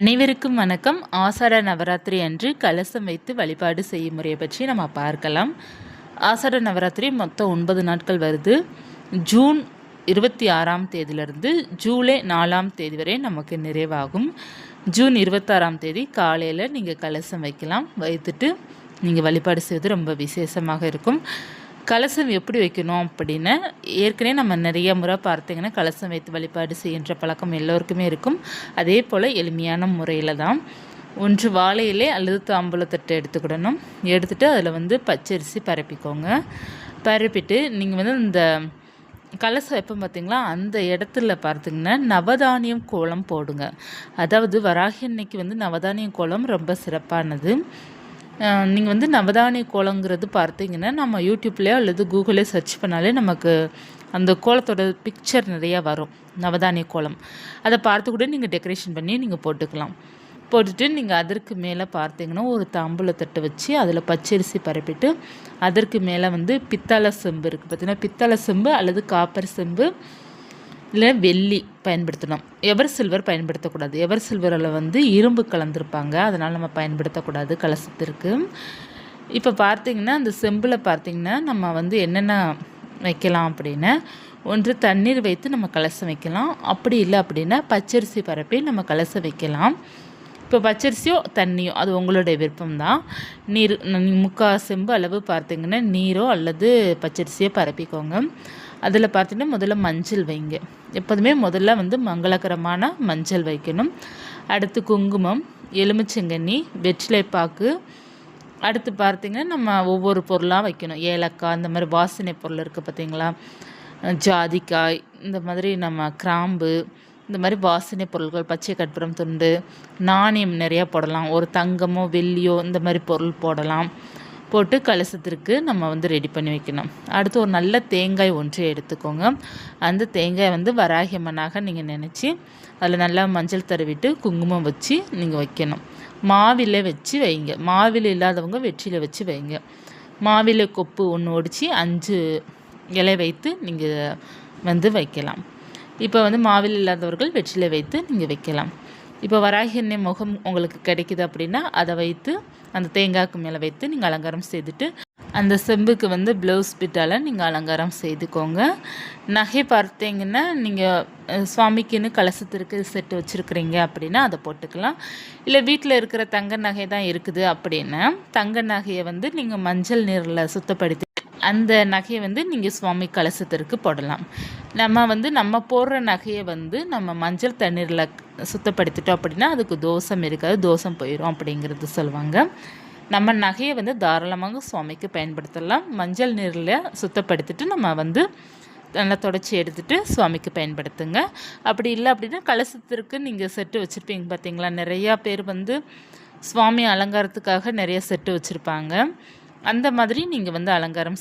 அனைவருக்கும் வணக்கம். ஆஷாட நவராத்திரி அன்று கலசம் வைத்து வழிபாடு செய்யும் முறையை பற்றி நம்ம பார்க்கலாம். ஆஷாட நவராத்திரி மொத்தம் 9 நாட்கள் வருது. ஜூன் 26ஆம் தேதியிலிருந்து ஜூலை 4ஆம் தேதி வரை நமக்கு நிறைவாகும். ஜூன் 26ஆம் தேதி காலையில் நீங்கள் கலசம் வைக்கலாம். வைத்துட்டு நீங்கள் வழிபாடு செய்வது ரொம்ப விசேஷமாக இருக்கும். கலசம் எப்படி வைக்கணும் அப்படின்னு ஏற்கனவே நம்ம நிறைய முறை பார்த்திங்கன்னா கலசம் வைத்து வழிபாடு செய்கின்ற பழக்கம் எல்லோருக்குமே இருக்கும். அதே போல் எளிமையான முறையில் தான் ஒன்று வாழை இலை அல்லது தாம்பூலத்தட்டை எடுத்துக்கிடணும். எடுத்துகிட்டு அதில் பச்சரிசி பரப்பிக்கோங்க. பரப்பிட்டு நீங்கள் இந்த கலசம் வைப்போம் பார்த்திங்களா, அந்த இடத்துல பார்த்திங்கன்னா நவதானியம் கோலம் போடுங்க. அதாவது வராகி அன்னைக்கு நவதானியம் கோலம் ரொம்ப சிறப்பானது. நீங்கள் நவதானிய கோலங்கிறது பார்த்தீங்கன்னா நம்ம யூடியூப்லேயோ அல்லது கூகுளே சர்ச் பண்ணாலே நமக்கு அந்த கோலத்தோட பிக்சர் நிறையா வரும். நவதானிய கோலம் அதை பார்த்து கூட நீங்கள் டெக்கரேஷன் பண்ணி நீங்கள் போட்டுக்கலாம். போட்டுட்டு நீங்கள் அதற்கு மேலே பார்த்தீங்கன்னா ஒரு தாம்பூலத்தட்டை வச்சு அதில் பச்சரிசி பரப்பிட்டு அதற்கு மேலே பித்தளை செம்பு இருக்குது பார்த்திங்கன்னா, பித்தளை செம்பு அல்லது காப்பர் செம்பு இல்லை வெள்ளி பயன்படுத்தணும். எவர் சில்வர் பயன்படுத்தக்கூடாது. எவர் சில்வரில் இரும்பு கலந்துருப்பாங்க, அதனால் நம்ம பயன்படுத்தக்கூடாது கலசத்திற்கு. இப்போ பார்த்திங்கன்னா அந்த செம்பில் பார்த்திங்கன்னா நம்ம என்னென்ன வைக்கலாம் அப்படின்னா, ஒன்று தண்ணீர் வைத்து நம்ம கலசம் வைக்கலாம். அப்படி இல்லை அப்படின்னா பச்சரிசி பரப்பி நம்ம கலசம் வைக்கலாம். இப்போ பச்சரிசியோ தண்ணியோ அது உங்களுடைய விருப்பம்தான். நீர் முக்கால் செம்பு அளவு பார்த்திங்கன்னா நீரோ அல்லது பச்சரிசியோ பரப்பிக்கோங்க. அதில் பார்த்திங்கன்னா முதல்ல மஞ்சள் வைங்க. எப்போதுமே முதல்ல மங்களகரமான மஞ்சள் வைக்கணும். அடுத்து குங்குமம், எலுமிச்சங்கண்ணி, வெற்றிலைப்பாக்கு. அடுத்து பார்த்திங்கன்னா நம்ம ஒவ்வொரு பொருளாக வைக்கணும். ஏலக்காய், இந்த மாதிரி வாசனை பொருள் இருக்குது பார்த்திங்களா, ஜாதிக்காய், இந்த மாதிரி நம்ம கிராம்பு, இந்த மாதிரி வாசனை பொருட்கள், பச்சை கற்பூரம் துண்டு, நாணயம் நிறையா போடலாம். ஒரு தங்கமோ வெள்ளியோ இந்த மாதிரி பொருள் போடலாம். போட்டு கலசத்திற்கு நம்ம ரெடி பண்ணி வைக்கணும். அடுத்து ஒரு நல்ல தேங்காய் ஒன்றை எடுத்துக்கோங்க. அந்த தேங்காய் வராகி அம்மனாக நீங்கள் நினச்சி அதில் நல்லா மஞ்சள் தடவிட்டு குங்குமம் வச்சு நீங்கள் வைக்கணும். மாவிலை வச்சு வைங்க. மாவிலை இல்லாதவங்க வெற்றிலை வச்சு வைங்க. மாவிலை கொப்பு ஒன்று ஒடிச்சு 5 இலை வைத்து நீங்கள் வைக்கலாம். இப்போ மாவிலை இல்லாதவர்கள் வெற்றிலை வைத்து நீங்கள் வைக்கலாம். இப்போ வராகி எண்ணெய் முகம் உங்களுக்கு கிடைக்குது அப்படின்னா அதை வைத்து அந்த தேங்காய்க்கு மேலே வைத்து நீங்கள் அலங்காரம் செய்துட்டு அந்த செம்புக்கு ப்ளவுஸ் பிட்டால் நீங்கள் அலங்காரம் செய்துக்கோங்க. நகை பார்த்தீங்கன்னா நீங்கள் சுவாமிக்குன்னு கலசத்திற்கு செட்டு வச்சுருக்குறீங்க அப்படின்னா அதை போட்டுக்கலாம். இல்லை வீட்டில் இருக்கிற தங்க நகை தான் இருக்குது அப்படின்னா தங்க நகையை நீங்கள் மஞ்சள் நீரில் சுத்தப்படுத்தி அந்த நகையை நீங்கள் சுவாமி கலசத்திற்கு போடலாம். நம்ம போடுற நகையை நம்ம மஞ்சள் தண்ணீரில் சுத்தப்படுத்திட்டோம் அப்படின்னா அதுக்கு தோஷம் இருக்காது, தோஷம் போயிடும் அப்படிங்கிறது சொல்லுவாங்க. நம்ம நகையை தாராளமாக சுவாமிக்கு பயன்படுத்தலாம். மஞ்சள் நீரில் சுத்தப்படுத்திட்டு நம்ம நல்லா தொடச்சி எடுத்துகிட்டு சுவாமிக்கு பயன்படுத்துங்க. அப்படி இல்லை அப்படின்னா கலசத்திற்கு நீங்கள் செட்டு வச்சுருப்பீங்க பார்த்தீங்களா, நிறையா பேர் சுவாமி அலங்காரத்துக்காக நிறைய செட்டு வச்சுருப்பாங்க. அந்த மாதிரி நீங்கள் அலங்காரம்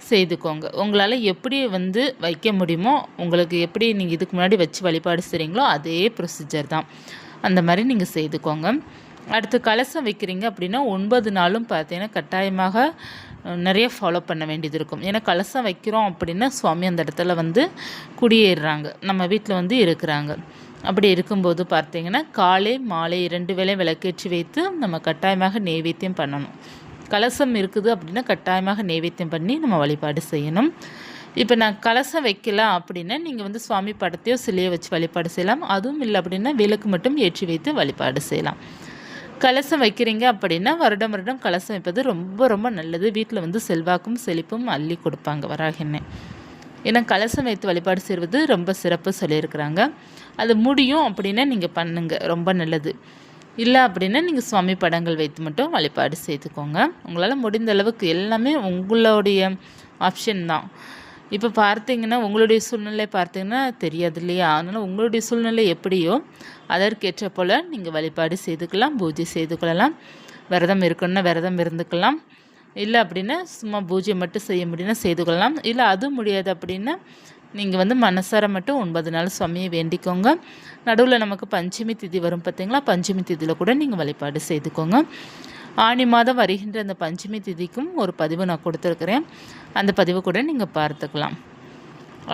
செய்துக்கோங்க. உங்களால் எப்படி வைக்க முடியுமோ, உங்களுக்கு எப்படி நீங்கள் இதுக்கு முன்னாடி வச்சு வழிபாடு செய்கிறீங்களோ அதே ப்ரொசீஜர் தான். அந்த மாதிரி நீங்கள் செய்துக்கோங்க. அடுத்து கலசம் வைக்கிறீங்க அப்படின்னா 9 நாளும் பார்த்தீங்கன்னா கட்டாயமாக நிறைய ஃபாலோ பண்ண வேண்டியது இருக்கும். ஏன்னா கலசம் வைக்கிறோம் அப்படின்னா சுவாமி அந்த இடத்துல குடியேறுறாங்க, நம்ம வீட்டில் இருக்கிறாங்க. அப்படி இருக்கும்போது பார்த்திங்கன்னா காலை மாலை 2 வேளை விளக்கேற்றி வைத்து நம்ம கட்டாயமாக நெய்வேத்தியம் பண்ணணும். கலசம் இருக்குது அப்படின்னா கட்டாயமாக நெய்வேத்தியம் பண்ணி நம்ம வழிபாடு செய்யணும். இப்போ நான் கலசம் வைக்கலாம் அப்படின்னா நீங்கள் சுவாமி படத்தையோ சிலையோ வச்சு வழிபாடு செய்யலாம். அதுவும் இல்லை அப்படின்னா விளக்கு மட்டும் ஏற்றி வைத்து வழிபாடு செய்யலாம். கலசம் வைக்கிறீங்க அப்படின்னா வருடம் வருடம் கலசம் வைப்பது ரொம்ப ரொம்ப நல்லது. வீட்டில் செல்வாக்கும் செழிப்பும் அள்ளி கொடுப்பாங்க வராகின்னு. ஏன்னா கலசம் வைத்து வழிபாடு செய்வது ரொம்ப சிறப்பு சொல்லியிருக்கிறாங்க. அது முடியும் அப்படின்னா நீங்கள் பண்ணுங்கள், ரொம்ப நல்லது. இல்லை அப்படின்னா நீங்கள் சுவாமி படங்கள் வைத்து மட்டும் வழிபாடு செய்துக்கோங்க. உங்களால் முடிந்த அளவுக்கு எல்லாமே உங்களுடைய ஆப்ஷன் தான். இப்போ பார்த்தீங்கன்னா உங்களுடைய சூழ்நிலை பார்த்தீங்கன்னா தெரியாது இல்லையா, அதனால் உங்களுடைய சூழ்நிலை எப்படியோ அதற்கேற்ற போல் நீங்கள் வழிபாடு செய்துக்கலாம், பூஜை செய்து கொள்ளலாம். விரதம் இருக்கணும்னா விரதம் இருந்துக்கலாம். இல்லை அப்படின்னா சும்மா பூஜை மட்டும் செய்ய முடியும்னா செய்து கொள்ளலாம். இல்லை அதுவும் முடியாது அப்படின்னா நீங்கள் மனசார மட்டும் 9 நாள் சுவாமியை வேண்டிக்கோங்க. நடுவில் நமக்கு பஞ்சமி திதி வரும் பார்த்திங்களா, பஞ்சமி திதியில் கூட நீங்கள் வழிபாடு செய்துக்கோங்க. ஆனி மாதம் வருகின்ற அந்த பஞ்சமி திதிக்கும் ஒரு பதிவு நான் கொடுத்துருக்குறேன். அந்த பதிவு கூட நீங்கள் பார்த்துக்கலாம்.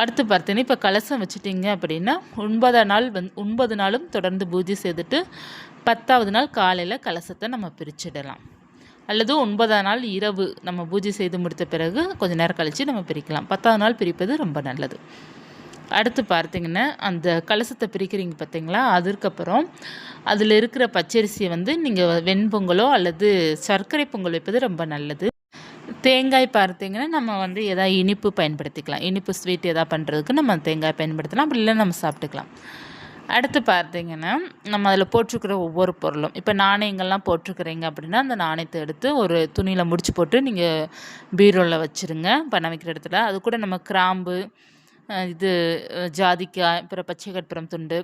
அடுத்து பார்த்தீங்கன்னா இப்போ கலசம் வச்சுட்டிங்க அப்படின்னா 9ஆம் நாள் 9 நாளும் தொடர்ந்து பூஜை செய்துட்டு 10ஆவது நாள் காலையில் கலசத்தை நம்ம பிரிச்சிடலாம். அல்லது 9ஆம் நாள் இரவு நம்ம பூஜை செய்து முடித்த பிறகு கொஞ்சம் நேரம் கழித்து நம்ம பிரிக்கலாம். 10ஆவது நாள் பிரிப்பது ரொம்ப நல்லது. அடுத்து பார்த்திங்கன்னா அந்த கலசத்தை பிரிக்கிறீங்க பார்த்தீங்களா, அதுக்கப்புறம் அதில் இருக்கிற பச்சரிசியை நீங்கள் வெண்பொங்கலோ அல்லது சர்க்கரை பொங்கல் வைப்பது ரொம்ப நல்லது. தேங்காய் பார்த்திங்கன்னா நம்ம எதாவது இனிப்பு பயன்படுத்திக்கலாம். இனிப்பு ஸ்வீட் எதாவது பண்ணுறதுக்கு நம்ம தேங்காய் பயன்படுத்தலாம். அப்படி இல்லை நம்ம சாப்பிட்டுக்கலாம். அடுத்து பார்த்திங்கன்னா நம்ம அதில் போட்டிருக்கிற ஒவ்வொரு பொருளும் இப்போ நாணயங்கள்லாம் போட்டிருக்கிறீங்க அப்படின்னா அந்த நாணயத்தை எடுத்து ஒரு துணியில் முடிச்சு போட்டு நீங்கள் பீரோவில் வச்சுருங்க பணம் வைக்கிற இடத்துல. அது கூட நம்ம கிராம்பு, இது ஜாதிக்காய், அப்புறம் பச்சை கற்பூரம் துண்டு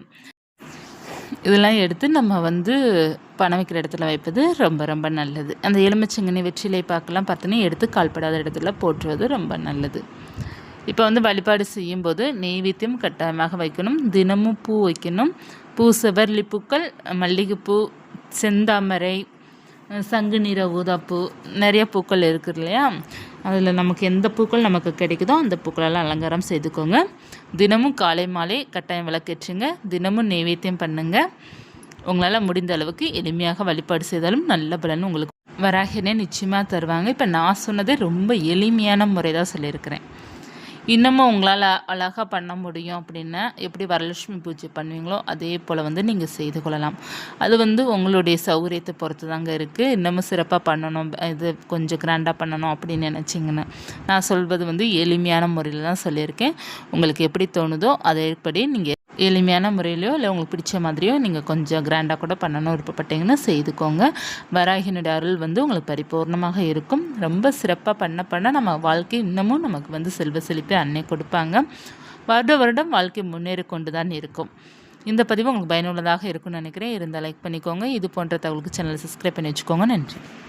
இதெல்லாம் எடுத்து நம்ம பணம் வைக்கிற இடத்துல வைப்பது ரொம்ப ரொம்ப நல்லது. அந்த எலுமிச்சங்கனி, வெற்றிலை பாக்கெல்லாம் பார்த்தீங்கன்னா எடுத்து கால்படாத இடத்துல போற்றுவது ரொம்ப நல்லது. இப்போ வழிபாடு செய்யும்போது நெய்வேத்தியம் கட்டாயமாக வைக்கணும். தினமும் பூ வைக்கணும். பூ செவர்லி பூக்கள், மல்லிகைப்பூ, செந்தாமரை, சங்கு நிற ஊதாப்பூ, நிறைய பூக்கள் இருக்குது இல்லையா, அதில் நமக்கு எந்த பூக்கள் நமக்கு கிடைக்குதோ அந்த பூக்களெல்லாம் அலங்காரம் செய்துக்கோங்க. தினமும் காலை மாலை கட்டாயம் விளக்கேற்றுங்க. தினமும் நெய்வேத்தியம் பண்ணுங்கள். உங்களால் முடிந்த அளவுக்கு எளிமையாக வழிபாடு செய்தாலும் நல்ல பலன் உங்களுக்கு வராகினே நிச்சயமாக தருவாங்க. இப்போ நான் சொன்னதே ரொம்ப எளிமையான முறை தான் சொல்லியிருக்கிறேன். இன்னமும் உங்களால் அழகாக பண்ண முடியும் அப்படின்னா எப்படி வரலட்சுமி பூஜை பண்ணுவீங்களோ அதே போல் நீங்கள் செய்து கொள்ளலாம். அது உங்களுடைய சௌகரியத்தை பொறுத்து தாங்க இருக்குது. இன்னமும் சிறப்பாக பண்ணணும், இது கொஞ்சம் கிராண்டாக பண்ணணும் அப்படின்னு நினச்சிங்கன்னா நான் சொல்வது எளிமையான முறையில் தான் சொல்லியிருக்கேன். உங்களுக்கு எப்படி தோணுதோ அதேபடி நீங்கள் எளிமையான முறையிலையோ இல்லை உங்களுக்கு பிடிச்ச மாதிரியோ நீங்கள் கொஞ்சம் கிராண்டாக கூட பண்ணணும் விருப்பப்பட்டீங்கன்னா செய்துக்கோங்க. வராகினுடைய அருள் உங்களுக்கு பரிபூர்ணமாக இருக்கும். ரொம்ப சிறப்பாக பண்ண நம்ம வாழ்க்கை இன்னமும் நமக்கு செல்வ செழிப்பை அன்னை கொடுப்பாங்க. வருடம் வாழ்க்கை முன்னேறி கொண்டு தான் இருக்கும். இந்த பதிவு உங்களுக்கு பயனுள்ளதாக இருக்கும்னு நினைக்கிறேன். இருந்தால் லைக் பண்ணிக்கோங்க. இது போன்ற தகவலுக்கு சேனலை சப்ஸ்கிரைப் பண்ணி வச்சுக்கோங்க. நன்றி.